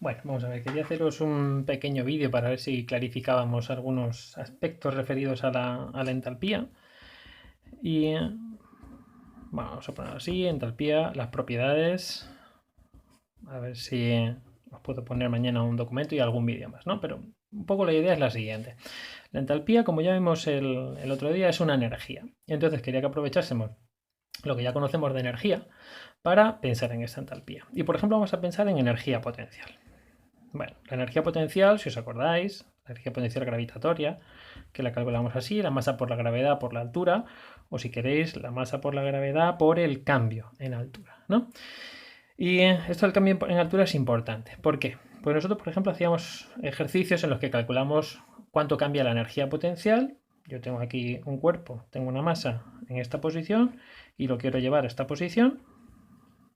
Bueno, vamos a ver, quería haceros un pequeño vídeo para ver si clarificábamos algunos aspectos referidos a la entalpía. Y vamos a poner así, entalpía, las propiedades. A ver si os puedo poner mañana un documento y algún vídeo más, ¿no? Pero un poco la idea es la siguiente. La entalpía, como ya vimos el otro día, es una energía. Y entonces quería que aprovechásemos lo que ya conocemos de energía para pensar en esta entalpía. Y por ejemplo vamos a pensar en energía potencial. Bueno, la energía potencial, si os acordáis, la energía potencial gravitatoria, que la calculamos así, la masa por la gravedad por la altura, o si queréis, la masa por la gravedad por el cambio en altura, ¿no? Y esto del cambio en altura es importante. ¿Por qué? Pues nosotros, por ejemplo, hacíamos ejercicios en los que calculamos cuánto cambia la energía potencial. Yo tengo aquí un cuerpo, tengo una masa en esta posición y lo quiero llevar a esta posición.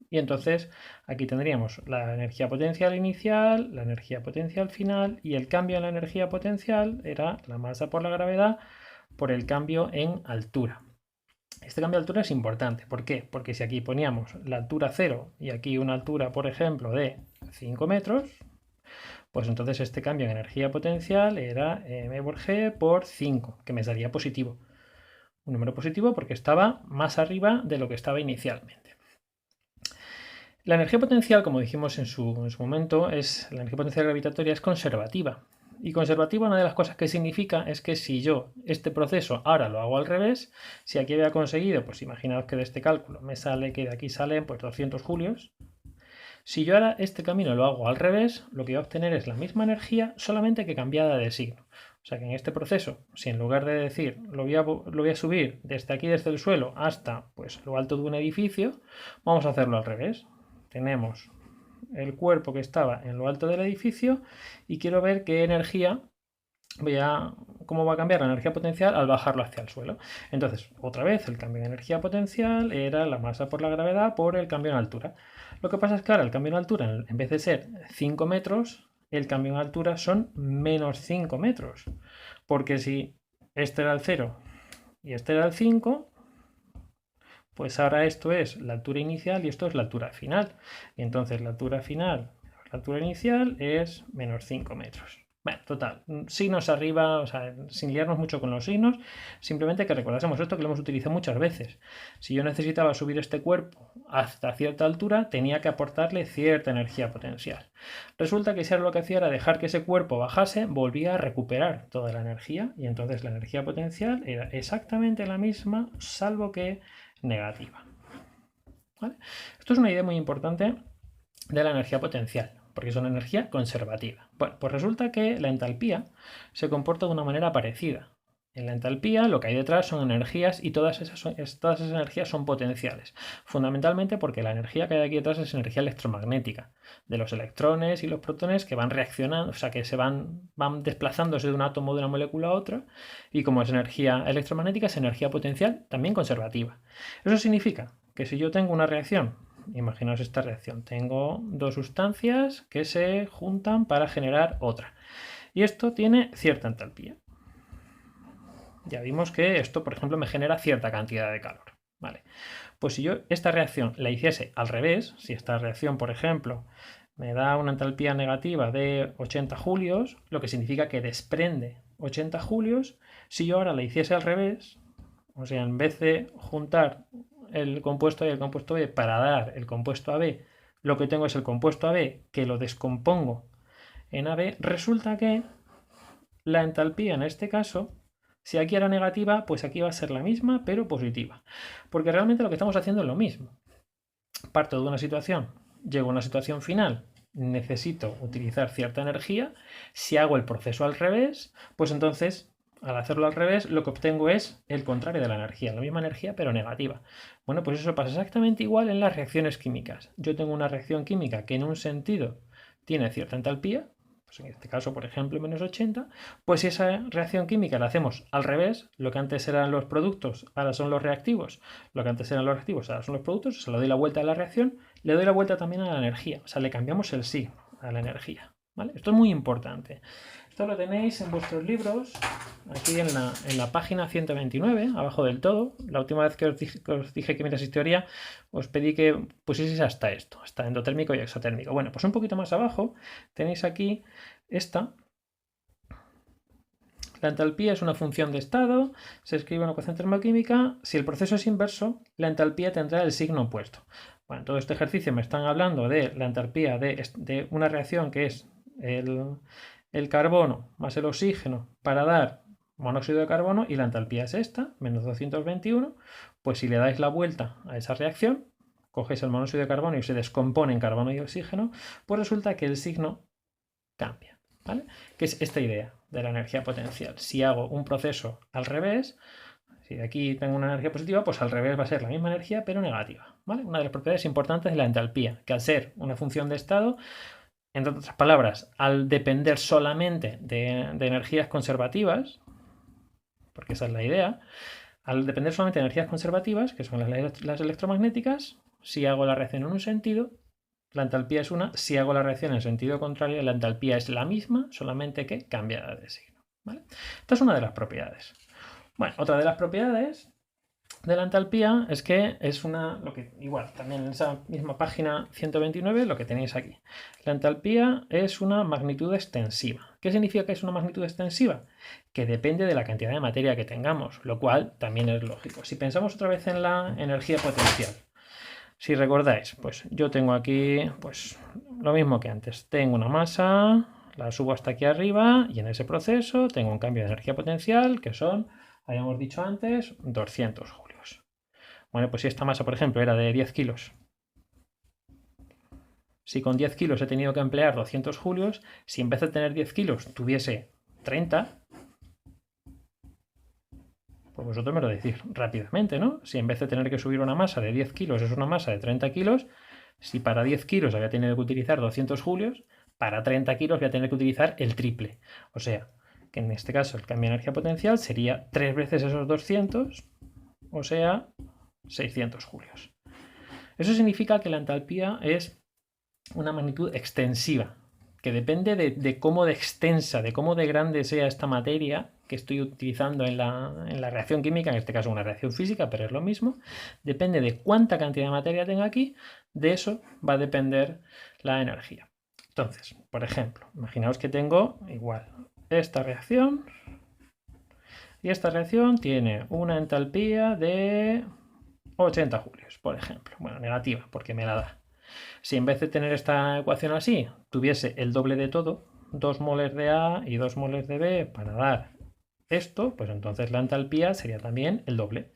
Y entonces aquí tendríamos la energía potencial inicial, la energía potencial final y el cambio en la energía potencial era la masa por la gravedad por el cambio en altura. Este cambio de altura es importante. ¿Por qué? Porque si aquí poníamos la altura 0 y aquí una altura, por ejemplo, de 5 metros, pues entonces este cambio en energía potencial era m por g por 5, que me salía positivo. Un número positivo porque estaba más arriba de lo que estaba inicialmente. La energía potencial, como dijimos en su momento, la energía potencial gravitatoria es conservativa. Y conservativa, una de las cosas que significa es que si yo este proceso ahora lo hago al revés, si aquí había conseguido, pues imaginaos que de este cálculo me sale que de aquí salen pues 200 julios, si yo ahora este camino lo hago al revés, lo que voy a obtener es la misma energía, solamente que cambiada de signo. O sea que en este proceso, si en lugar de decir lo voy a subir desde aquí, desde el suelo, hasta pues, lo alto de un edificio, vamos a hacerlo al revés. Tenemos el cuerpo que estaba en lo alto del edificio y quiero ver qué energía cómo va a cambiar la energía potencial al bajarlo hacia el suelo. Entonces, otra vez, el cambio de energía potencial era la masa por la gravedad por el cambio en altura. Lo que pasa es que ahora el cambio en altura, en vez de ser 5 metros, el cambio en altura son menos 5 metros. Porque si este era el 0 y este era el 5, pues ahora esto es la altura inicial y esto es la altura final. Y entonces la altura final, la altura inicial es menos 5 metros. Bueno, total, signos arriba, o sea, sin liarnos mucho con los signos, simplemente que recordásemos esto que lo hemos utilizado muchas veces. Si yo necesitaba subir este cuerpo hasta cierta altura, tenía que aportarle cierta energía potencial. Resulta que si ahora lo que hacía era dejar que ese cuerpo bajase, volvía a recuperar toda la energía y entonces la energía potencial era exactamente la misma, salvo que negativa. ¿Vale? Esto es una idea muy importante de la energía potencial, porque es una energía conservativa. Bueno, pues resulta que la entalpía se comporta de una manera parecida. En la entalpía lo que hay detrás son energías y todas esas energías son potenciales. Fundamentalmente porque la energía que hay aquí detrás es energía electromagnética, de los electrones y los protones que van reaccionando, o sea, que van desplazándose de un átomo de una molécula a otra, y como es energía electromagnética, es energía potencial también conservativa. Eso significa que si yo tengo una reacción, imaginaos esta reacción, tengo dos sustancias que se juntan para generar otra. Y esto tiene cierta entalpía. Ya vimos que esto, por ejemplo, me genera cierta cantidad de calor. Vale. Pues si yo esta reacción la hiciese al revés, si esta reacción, por ejemplo, me da una entalpía negativa de 80 julios, lo que significa que desprende 80 julios, si yo ahora la hiciese al revés, o sea, en vez de juntar el compuesto A y el compuesto B para dar el compuesto AB, lo que tengo es el compuesto AB que lo descompongo en AB, resulta que la entalpía en este caso, si aquí era negativa, pues aquí va a ser la misma, pero positiva. Porque realmente lo que estamos haciendo es lo mismo. Parto de una situación, llego a una situación final, necesito utilizar cierta energía. Si hago el proceso al revés, pues entonces, al hacerlo al revés, lo que obtengo es el contrario de la energía, la misma energía, pero negativa. Bueno, pues eso pasa exactamente igual en las reacciones químicas. Yo tengo una reacción química que en un sentido tiene cierta entalpía, pues en este caso, por ejemplo, menos 80, pues si esa reacción química la hacemos al revés, lo que antes eran los productos, ahora son los reactivos, lo que antes eran los reactivos, ahora son los productos, se le doy la vuelta a la reacción, le doy la vuelta también a la energía, o sea, le cambiamos el signo a la energía. ¿vale? Esto es muy importante. Esto lo tenéis en vuestros libros, aquí en la página 129, abajo del todo. La última vez que os dije que miraseis teoría, os pedí que pusieseis hasta esto, hasta endotérmico y exotérmico. Bueno, pues un poquito más abajo tenéis aquí esta. La entalpía es una función de estado, se escribe en ecuación termoquímica. Si el proceso es inverso, la entalpía tendrá el signo opuesto. Bueno, en todo este ejercicio me están hablando de la entalpía de una reacción que es el carbono más el oxígeno para dar monóxido de carbono, y la entalpía es esta, menos 221. Pues si le dais la vuelta a esa reacción, cogéis el monóxido de carbono y se descompone en carbono y oxígeno, pues resulta que el signo cambia, ¿vale? Que es esta idea de la energía potencial. Si hago un proceso al revés, si de aquí tengo una energía positiva, pues al revés va a ser la misma energía pero negativa, ¿vale? Una de las propiedades importantes de la entalpía, que al ser una función de estado, en otras palabras, al depender solamente de energías conservativas, porque esa es la idea, al depender solamente de energías conservativas, que son las electromagnéticas, si hago la reacción en un sentido, la entalpía es una. Si hago la reacción en sentido contrario, la entalpía es la misma, solamente que cambia de signo, ¿vale? Esta es una de las propiedades. Bueno, otra de las propiedades de la entalpía es que es igual, también en esa misma página 129, lo que tenéis aquí. La entalpía es una magnitud extensiva. ¿Qué significa que es una magnitud extensiva? Que depende de la cantidad de materia que tengamos, lo cual también es lógico. Si pensamos otra vez en la energía potencial, si recordáis, pues yo tengo aquí pues lo mismo que antes. Tengo una masa, la subo hasta aquí arriba y en ese proceso tengo un cambio de energía potencial que son, habíamos dicho antes, 200 julios. Bueno, pues si esta masa, por ejemplo, era de 10 kilos, si con 10 kilos he tenido que emplear 200 julios, si en vez de tener 10 kilos tuviese 30, pues vosotros me lo decís rápidamente, ¿no? Si en vez de tener que subir una masa de 10 kilos es una masa de 30 kilos, si para 10 kilos había tenido que utilizar 200 julios, para 30 kilos voy a tener que utilizar el triple. O sea, que en este caso el cambio de energía potencial sería 3 veces esos 200, o sea, 600 julios. Eso significa que la entalpía es una magnitud extensiva, que depende de cómo de extensa, de cómo de grande sea esta materia que estoy utilizando en la reacción química, en este caso una reacción física, pero es lo mismo. Depende de cuánta cantidad de materia tenga aquí, de eso va a depender la energía. Entonces, por ejemplo, imaginaos que tengo igual esta reacción, y esta reacción tiene una entalpía de 80 julios, por ejemplo. Bueno, negativa, porque me la da. Si en vez de tener esta ecuación así, tuviese el doble de todo, 2 moles de A y 2 moles de B para dar esto, pues entonces la entalpía sería también el doble,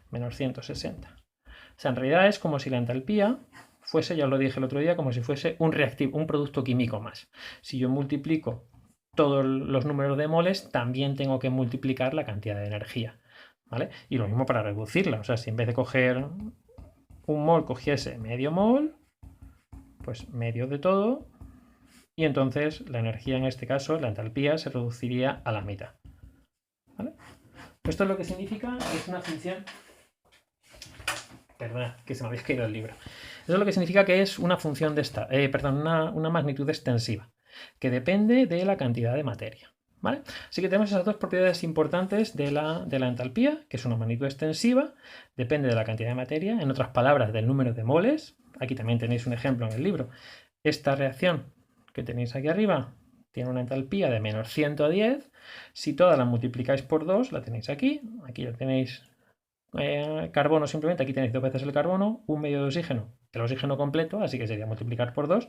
menos 160. O sea, en realidad es como si la entalpía fuese, ya os lo dije el otro día, como si fuese un reactivo, un producto químico más. Si yo multiplico todos los números de moles, también tengo que multiplicar la cantidad de energía, ¿vale? Y lo mismo para reducirla. O sea, si en vez de coger un mol cogiese medio mol, pues medio de todo, y entonces la energía, en este caso, la entalpía, se reduciría a la mitad, ¿vale? Esto es lo que significa que es una función... Perdona, que se me había caído el libro. Eso es lo que significa que es una función de una magnitud extensiva, que depende de la cantidad de materia, ¿vale? Así que tenemos esas dos propiedades importantes de la entalpía, que es una magnitud extensiva, depende de la cantidad de materia, en otras palabras, del número de moles. Aquí también tenéis un ejemplo en el libro. Esta reacción que tenéis aquí arriba tiene una entalpía de menos 110. Si todas la multiplicáis por 2, la tenéis aquí. Aquí ya tenéis carbono simplemente, aquí tenéis 2 veces el carbono, un medio de oxígeno, el oxígeno completo, así que sería multiplicar por 2.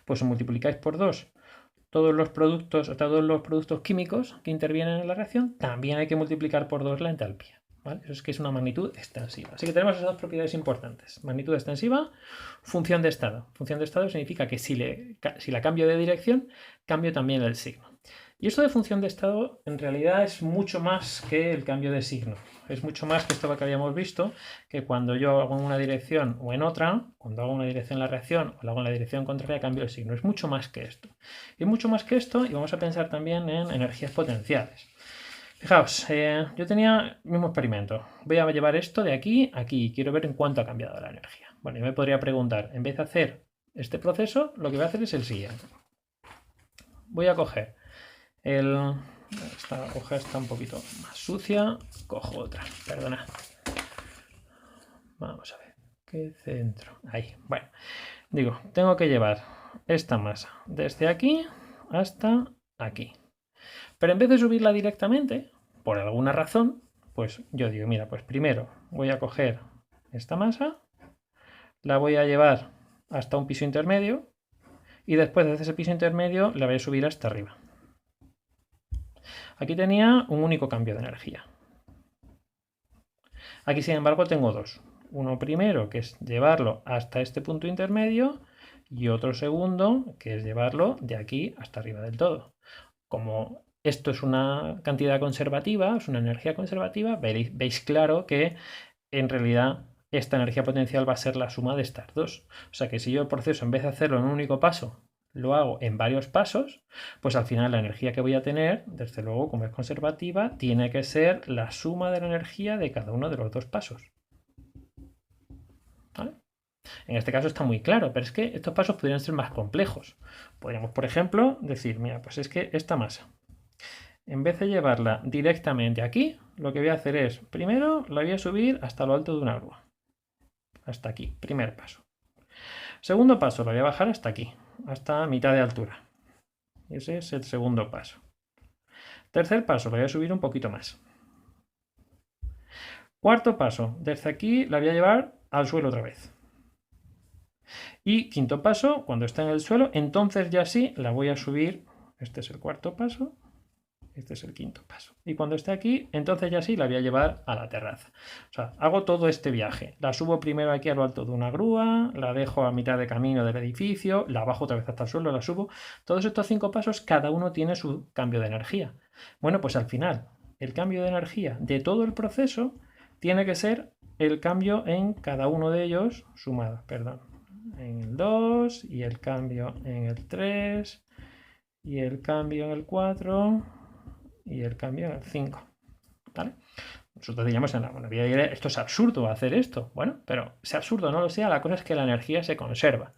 Pues si multiplicáis por 2 todos los productos químicos que intervienen en la reacción, también hay que multiplicar por 2 la entalpía, ¿vale? Eso es que es una magnitud extensiva. Así que tenemos esas dos propiedades importantes. Magnitud extensiva, función de estado. Función de estado significa que si la cambio de dirección, cambio también el signo. Y esto de función de estado en realidad es mucho más que el cambio de signo. Es mucho más que esto que habíamos visto, que cuando yo hago en una dirección o en otra, cuando hago una dirección en la reacción o la hago en la dirección contraria, cambio el signo. Es mucho más que esto. Y mucho más que esto, y vamos a pensar también en energías potenciales. Fijaos, yo tenía el mismo experimento. Voy a llevar esto de aquí a aquí y quiero ver en cuánto ha cambiado la energía. Bueno, yo me podría preguntar, en vez de hacer este proceso, lo que voy a hacer es el siguiente. voy a coger esta hoja está un poquito más sucia, cojo otra, perdona. Vamos a ver, ¿qué centro? Ahí, bueno, digo, tengo que llevar esta masa desde aquí hasta aquí. Pero en vez de subirla directamente, por alguna razón, pues yo digo, mira, pues primero voy a coger esta masa, la voy a llevar hasta un piso intermedio y después de ese piso intermedio la voy a subir hasta arriba. Aquí tenía un único cambio de energía. Aquí, sin embargo, tengo dos. Uno primero, que es llevarlo hasta este punto intermedio, y otro segundo, que es llevarlo de aquí hasta arriba del todo. Como esto es una cantidad conservativa, es una energía conservativa, veis claro que en realidad esta energía potencial va a ser la suma de estas dos. O sea que si yo el proceso, en vez de hacerlo en un único paso, lo hago en varios pasos, pues al final la energía que voy a tener, desde luego como es conservativa, tiene que ser la suma de la energía de cada uno de los dos pasos. ¿Vale? En este caso está muy claro, pero es que estos pasos podrían ser más complejos. Podríamos, por ejemplo, decir, mira, pues es que esta masa, en vez de llevarla directamente aquí, lo que voy a hacer es, primero la voy a subir hasta lo alto de una grúa. Hasta aquí, primer paso. Segundo paso, lo voy a bajar hasta aquí, hasta mitad de altura. Ese es el segundo paso. Tercer paso, lo voy a subir un poquito más. Cuarto paso, desde aquí la voy a llevar al suelo otra vez. Y quinto paso, cuando está en el suelo, entonces ya sí la voy a subir. Este es el cuarto paso. Este es el quinto paso. Y cuando esté aquí, entonces ya sí la voy a llevar a la terraza. O sea, hago todo este viaje. La subo primero aquí a lo alto de una grúa, la dejo a mitad de camino del edificio, la bajo otra vez hasta el suelo, la subo. Todos estos 5 pasos, cada uno tiene su cambio de energía. Bueno, pues al final, el cambio de energía de todo el proceso tiene que ser el cambio en cada uno de ellos sumado, perdón. En el 2 y el cambio en el 3 y el cambio en el 4 y el cambio en el 5. ¿Vale? Nosotros diríamos en la vida diaria, esto es absurdo hacer esto. Bueno, pero sea absurdo o no lo sea, la cosa es que la energía se conserva.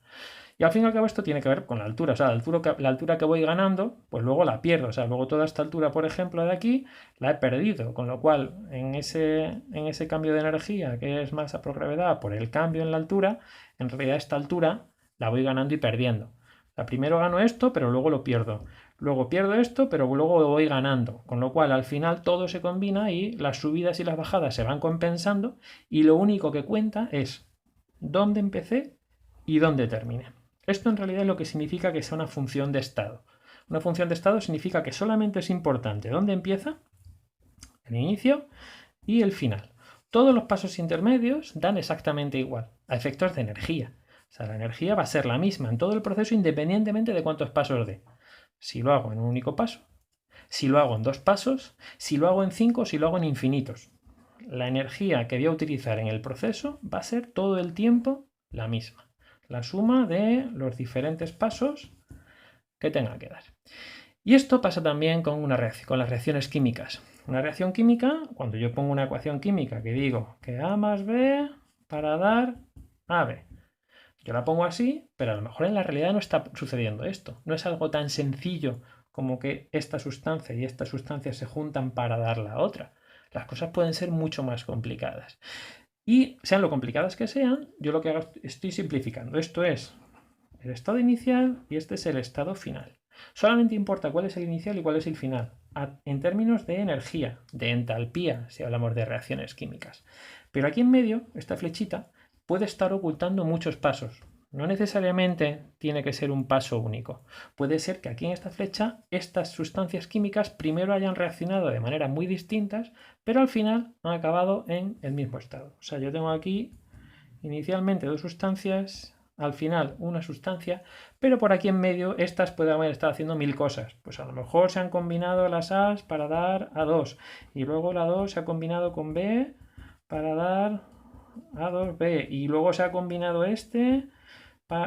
Y al fin y al cabo esto tiene que ver con la altura. O sea, la altura que voy ganando, pues luego la pierdo. O sea, luego toda esta altura, por ejemplo, de aquí, la he perdido. Con lo cual, en ese cambio de energía, que es masa por gravedad, por el cambio en la altura, en realidad esta altura la voy ganando y perdiendo. O sea, primero gano esto, pero luego lo pierdo. Luego pierdo esto, pero luego lo voy ganando. Con lo cual, al final, todo se combina y las subidas y las bajadas se van compensando. Y lo único que cuenta es dónde empecé y dónde terminé. Esto en realidad es lo que significa que sea una función de estado. Una función de estado significa que solamente es importante dónde empieza, el inicio y el final. Todos los pasos intermedios dan exactamente igual, a efectos de energía. O sea, la energía va a ser la misma en todo el proceso independientemente de cuántos pasos dé. Si lo hago en un único paso, si lo hago en 2 pasos, si lo hago en 5, si lo hago en infinitos. La energía que voy a utilizar en el proceso va a ser todo el tiempo la misma. La suma de los diferentes pasos que tenga que dar. Y esto pasa también con las reacciones químicas. Una reacción química, cuando yo pongo una ecuación química que digo que A más B para dar AB, yo la pongo así, pero a lo mejor en la realidad no está sucediendo esto. No es algo tan sencillo como que esta sustancia y esta sustancia se juntan para dar la otra. Las cosas pueden ser mucho más complicadas. Y sean lo complicadas que sean, yo lo que hago estoy simplificando. Esto es el estado inicial y este es el estado final. Solamente importa cuál es el inicial y cuál es el final, en términos de energía, de entalpía, si hablamos de reacciones químicas. Pero aquí en medio, esta flechita puede estar ocultando muchos pasos. No necesariamente tiene que ser un paso único. Puede ser que aquí en esta flecha estas sustancias químicas primero hayan reaccionado de manera muy distintas, pero al final han acabado en el mismo estado. O sea, yo tengo aquí inicialmente 2 sustancias, al final una sustancia, pero por aquí en medio estas pueden haber estado haciendo 1000 cosas. Pues a lo mejor se han combinado las A's para dar A2 y luego la 2 se ha combinado con B para dar A2B y luego se ha combinado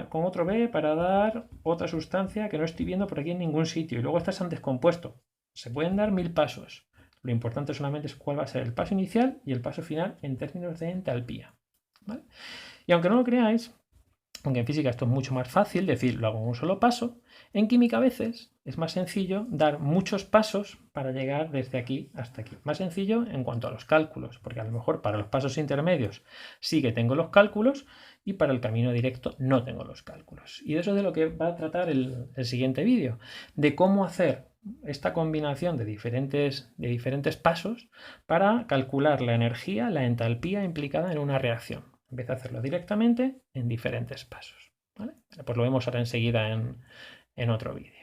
con otro B para dar otra sustancia que no estoy viendo por aquí en ningún sitio y luego estas se han descompuesto. Se pueden dar 1000 pasos. Lo importante solamente es cuál va a ser el paso inicial y el paso final en términos de entalpía. ¿Vale? Y aunque no lo creáis, aunque en física esto es mucho más fácil, decir lo hago en un solo paso, en química a veces es más sencillo dar muchos pasos para llegar desde aquí hasta aquí. Más sencillo en cuanto a los cálculos, porque a lo mejor para los pasos intermedios sí que tengo los cálculos y para el camino directo no tengo los cálculos. Y de eso es de lo que va a tratar el siguiente vídeo, de cómo hacer esta combinación de diferentes pasos para calcular la energía, la entalpía implicada en una reacción. Empieza a hacerlo directamente en diferentes pasos. ¿Vale? Pues lo vemos ahora enseguida en otro vídeo.